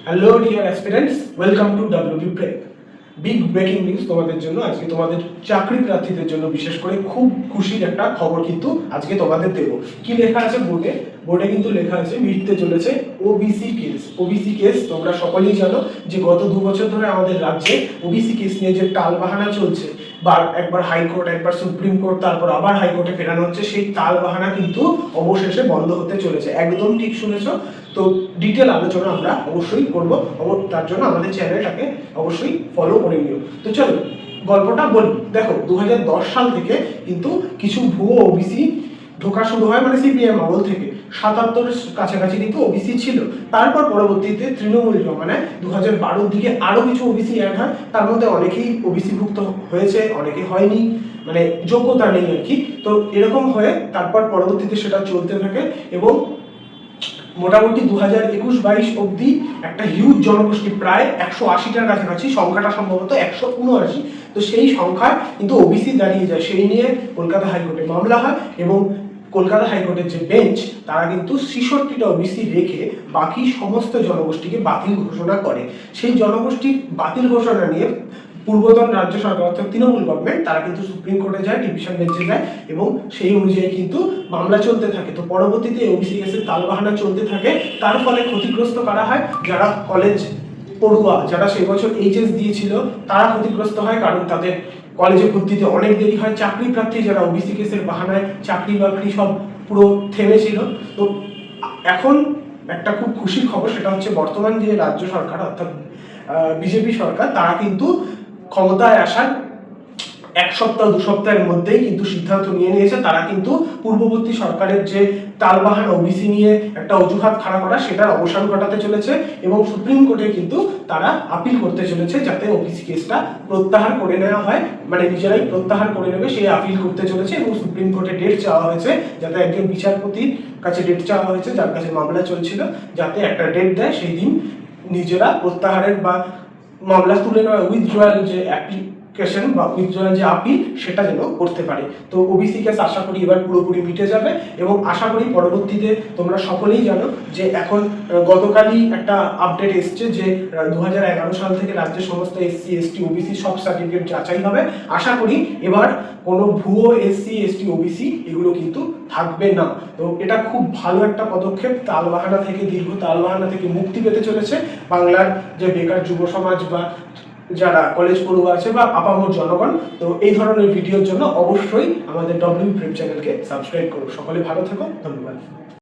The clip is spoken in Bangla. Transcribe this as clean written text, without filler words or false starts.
Hello dear aspirants, welcome to WB prep. Big breaking news তোমাদের জন্য আজকে, তোমাদের চাকরি প্রার্থীদের জন্য বিশেষ করে খুব খুশির একটা খবর কিন্তু আজকে তোমাদের দেবো। কি লেখা আছে বোর্ডে কিন্তু লেখা আছে মিটতে চলেছে ওবিসি কেস। তোমরা সকলেই জানো যে গত 2 বছর ধরে আমাদের রাজ্যে ওবিসি কেস নিয়ে যে টালবাহানা চলছে, একবার হাইকোর্ট, একবার সুপ্রিম কোর্ট, তারপর আবার হাইকোর্টে ফেরানো হচ্ছে, সেই টালবাহানা কিন্তু অবশেষে বন্ধ হতে চলেছে। একদম ঠিক শুনেছো। তো ডিটেল আলোচনা আমরা অবশ্যই করব, তার জন্য আমাদের চ্যানেলটাকে অবশ্যই ফলো করে নিও। তো চলো গল্পটা বলি। দেখো 2010 সাল থেকে কিন্তু কিছু ভুয়ো ওবিসি ঢোকা শুরু হয়, মানে সিপিএম আমল থেকে 77 কাছাকাছি কিন্তু ওবিসি ছিল। তারপর পরবর্তীতে তৃণমূল মানে 2012 দিকে আরো কিছু ওবিসি অ্যাড হয়। তার মধ্যে অনেকেই ওবিসি ভুক্ত হয়েছে, অনেকে হয়নি, মানে যোগ্যতা নেই আর কি। তো এরকম হয়ে তারপর পরবর্তীতে সেটা চলতে থাকে এবং মোটামুটি 2021-22 অবধি একটা হিউজ জনগোষ্ঠী, প্রায় 180টার কাছাকাছি, সংখ্যাটা সম্ভবত 179। তো সেই সংখ্যা কিন্তু ওবিসি দাঁড়িয়ে যায়। সেই নিয়ে কলকাতা হাইকোর্টে মামলা হয় এবং কলকাতা হাইকোর্টের যে বেঞ্চ তারা কিন্তু 66টা ওবিসি রেখে বাকি সমস্ত জনগোষ্ঠীকে বাতিল ঘোষণা করে। সেই জনগোষ্ঠীর বাতিল ঘোষণা নিয়ে পূর্বতন রাজ্য সরকার অর্থাৎ তৃণমূল গভর্নমেন্ট তারা কিন্তু সুপ্রিম কোর্টে যায়, ডিভিশন বেঞ্চে যায় এবং সেই অনুযায়ী কিন্তু মামলা চলতে থাকে। তো পরবর্তীতে ওবিসি কেসের তালবাহানা চলতে থাকে। তার ফলে ক্ষতিগ্রস্ত করা হয় যারা কলেজ পড়ুয়া, যারা সেই বছর এইচএস দিয়েছিল তারা ক্ষতিগ্রস্ত হয়, কারণ তাদের কলেজে ভর্তিতে অনেক দেরি হয়। চাকরি প্রার্থী যারা ওবিসি কেসের বাহানায় চাকরি বাকরি সব পুরো থেমেছিল। তো এখন একটা খুব খুশির খবর, সেটা হচ্ছে বর্তমান যে রাজ্য সরকার অর্থাৎ বিজেপি সরকার, তারা কিন্তু ক্ষমতায় আসার 1 সপ্তাহ 2 সপ্তাহের মধ্যেই কিন্তু সিদ্ধান্ত নিয়ে নিয়েছে। তারা কিন্তু পূর্ববর্তী সরকারের যে টালবাহানা ওবিসি নিয়ে একটা অজুহাত খাড়া করা, সেটার অবসান ঘটাতে চলেছে এবং সুপ্রিম কোর্টে কিন্তু তারা আপিল করতে চলেছে যাতে ওবিসি কেসটা প্রত্যাহার করে নেওয়া হয়, মানে নিজেরাই প্রত্যাহার করে নেবে, সেই আপিল করতে চলেছে। এবং সুপ্রিম কোর্টে ডেট চাওয়া হয়েছে, যাতে একজন বিচারপতির কাছে ডেট চাওয়া হয়েছে যার কাছে মামলা চলছিল, যাতে একটা ডেট দেয়, সেই দিন নিজেরা প্রত্যাহারের বা মামলা তুলে নেওয়া উইথড্রয়াল যে অ্যাপ্লিকেশন বা উইথড্রয়াল যে আপিল, সেটা যেন করতে পারে। তো ওবিসি কেস আশা করি এবার পুরোপুরি মিটে যাবে এবং আশা করি পরবর্তীতে, তোমরা সকলেই জানো যে এখন গতকালই একটা আপডেট এসছে যে 2011 সাল থেকে রাজ্যের সমস্ত এসসি এসটি ওবিসি সব সার্টিফিকেট যাচাই হবে। আশা করি এবার কোনো ভুয়ো এসসি এসটি ওবিসি এগুলো কিন্তু থাকবে না। তো এটা খুব ভালো একটা পদক্ষেপ। তালবাহানা থেকে, দীর্ঘ তালবাহানা থেকে মুক্তি পেতে চলেছে বাংলার যে বেকার যুব সমাজ বা যারা কলেজ পড়ুয়া আছে বা আপামর জনগণ। তো এই ধরনের ভিডিওর জন্য অবশ্যই আমাদের ডব্লিউবি প্রেপ চ্যানেলকে সাবস্ক্রাইব করো। সকলে ভালো থাকো, ধন্যবাদ।